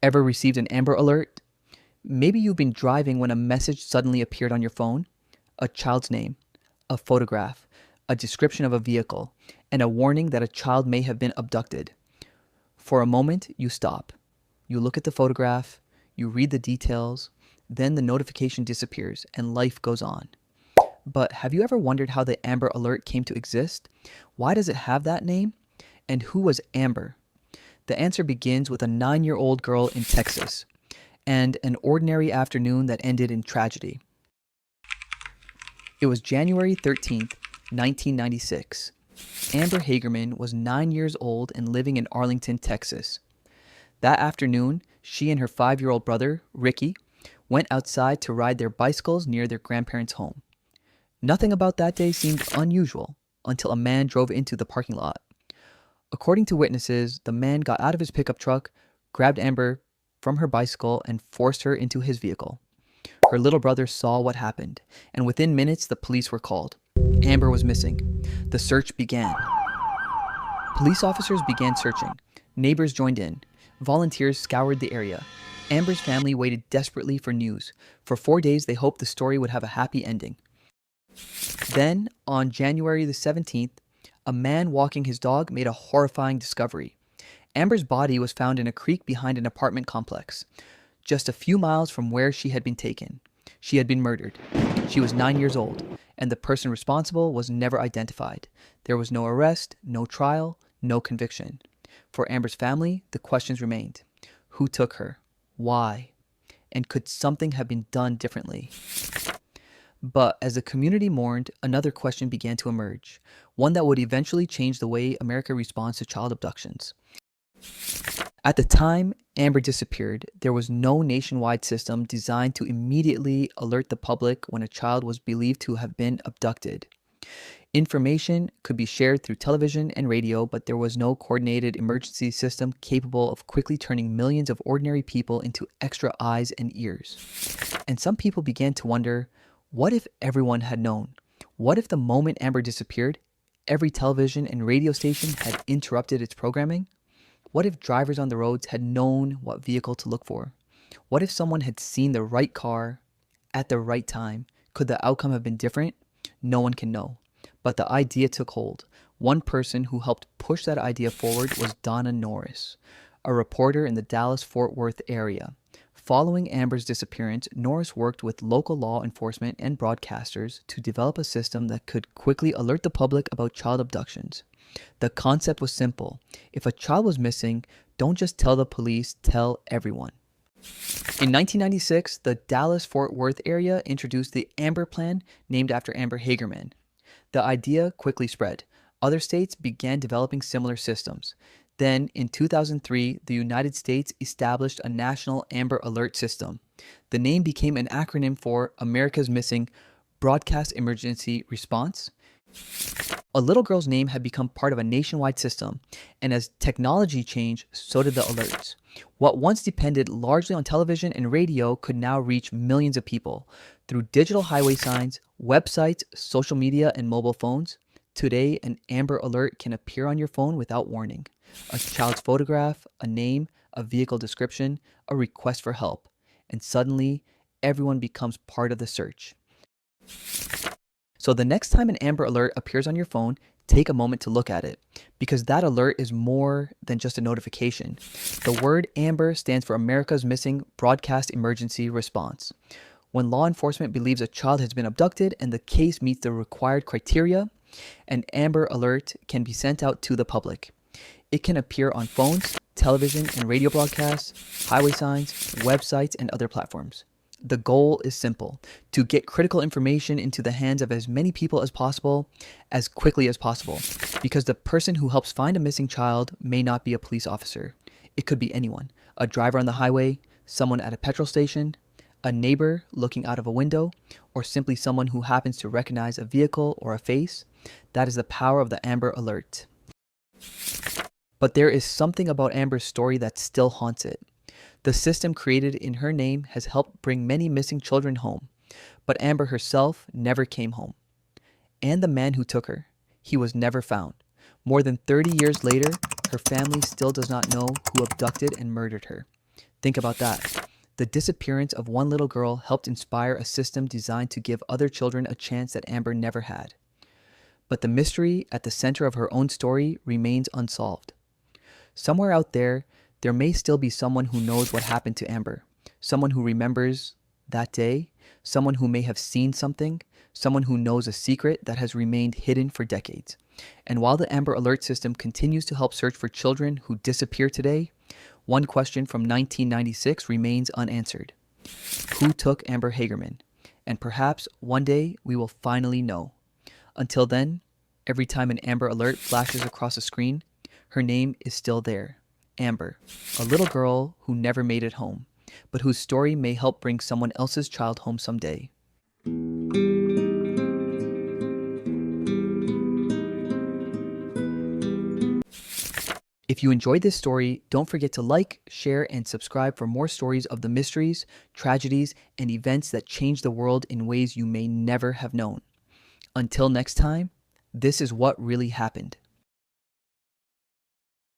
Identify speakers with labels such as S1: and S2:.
S1: Ever received an Amber Alert? Maybe you've been driving when a message suddenly appeared on your phone. A child's name, a photograph, a description of a vehicle, and a warning that a child may have been abducted. For a moment, you stop. You look at the photograph, you read the details, then the notification disappears and life goes on. But have you ever wondered how the Amber Alert came to exist? Why does it have that name? And who was Amber? The answer begins with a 9-year-old girl in Texas and an ordinary afternoon that ended in tragedy. It was January 13th, 1996. Amber Hagerman was 9 years old and living in Arlington, Texas. That afternoon, she and her 5-year-old brother, Ricky, went outside to ride their bicycles near their grandparents' home. Nothing about that day seemed unusual until a man drove into the parking lot. According to witnesses, the man got out of his pickup truck, grabbed Amber from her bicycle, and forced her into his vehicle. Her little brother saw what happened, and within minutes the police were called. Amber was missing. The search began. Police officers began searching. Neighbors joined in. Volunteers scoured the area. Amber's family waited desperately for news. For 4 days they hoped the story would have a happy ending. Then, on January the 17th, a man walking his dog made a horrifying discovery. Amber's body was found in a creek behind an apartment complex, just a few miles from where she had been taken. She had been murdered. She was 9 years old, and the person responsible was never identified. There was no arrest, no trial, no conviction. For Amber's family, the questions remained. Who took her? Why? And could something have been done differently? But as the community mourned, another question began to emerge, one that would eventually change the way America responds to child abductions. At the time Amber disappeared, there was no nationwide system designed to immediately alert the public when a child was believed to have been abducted. Information could be shared through television and radio, but there was no coordinated emergency system capable of quickly turning millions of ordinary people into extra eyes and ears. And some people began to wonder, what if everyone had known? What if the moment Amber disappeared, every television and radio station had interrupted its programming? What if drivers on the roads had known what vehicle to look for? What if someone had seen the right car at the right time? Could the outcome have been different? No one can know. But the idea took hold. One person who helped push that idea forward was Donna Norris, a reporter in the Dallas-Fort Worth area. Following Amber's disappearance, Norris worked with local law enforcement and broadcasters to develop a system that could quickly alert the public about child abductions. The concept was simple. If a child was missing, don't just tell the police, tell everyone. In 1996, the Dallas-Fort Worth area introduced the Amber Plan, named after Amber Hagerman. The idea quickly spread. Other states began developing similar systems. Then, in 2003, the United States established a national Amber Alert system. The name became an acronym for America's Missing Broadcast Emergency Response. A little girl's name had become part of a nationwide system, and as technology changed, so did the alerts. What once depended largely on television and radio could now reach millions of people through digital highway signs, websites, social media, and mobile phones. Today, an Amber Alert can appear on your phone without warning. A child's photograph, a name, a vehicle description, a request for help. And suddenly, everyone becomes part of the search. So the next time an Amber Alert appears on your phone, take a moment to look at it, because that alert is more than just a notification. The word Amber stands for America's Missing Broadcast Emergency Response. When law enforcement believes a child has been abducted and the case meets the required criteria, an Amber Alert can be sent out to the public. It can appear on phones, television and radio broadcasts, highway signs, websites, and other platforms. The goal is simple: to get critical information into the hands of as many people as possible, as quickly as possible, because the person who helps find a missing child may not be a police officer. It could be anyone: a driver on the highway, someone at a petrol station, a neighbor looking out of a window, or simply someone who happens to recognize a vehicle or a face. That is the power of the Amber Alert. But there is something about Amber's story that still haunts it. The system created in her name has helped bring many missing children home, but Amber herself never came home. And the man who took her, he was never found. More than 30 years later, her family still does not know who abducted and murdered her. Think about that. The disappearance of one little girl helped inspire a system designed to give other children a chance that Amber never had. But the mystery at the center of her own story remains unsolved. Somewhere out there, there may still be someone who knows what happened to Amber, someone who remembers that day, someone who may have seen something, someone who knows a secret that has remained hidden for decades. And while the Amber Alert system continues to help search for children who disappear today, one question from 1996 remains unanswered. Who took Amber Hagerman? And perhaps one day we will finally know. Until then, every time an Amber Alert flashes across a screen, her name is still there. Amber, a little girl who never made it home, but whose story may help bring someone else's child home someday. If you enjoyed this story, don't forget to like, share, and subscribe for more stories of the mysteries, tragedies, and events that change the world in ways you may never have known. Until next time, this is what really happened.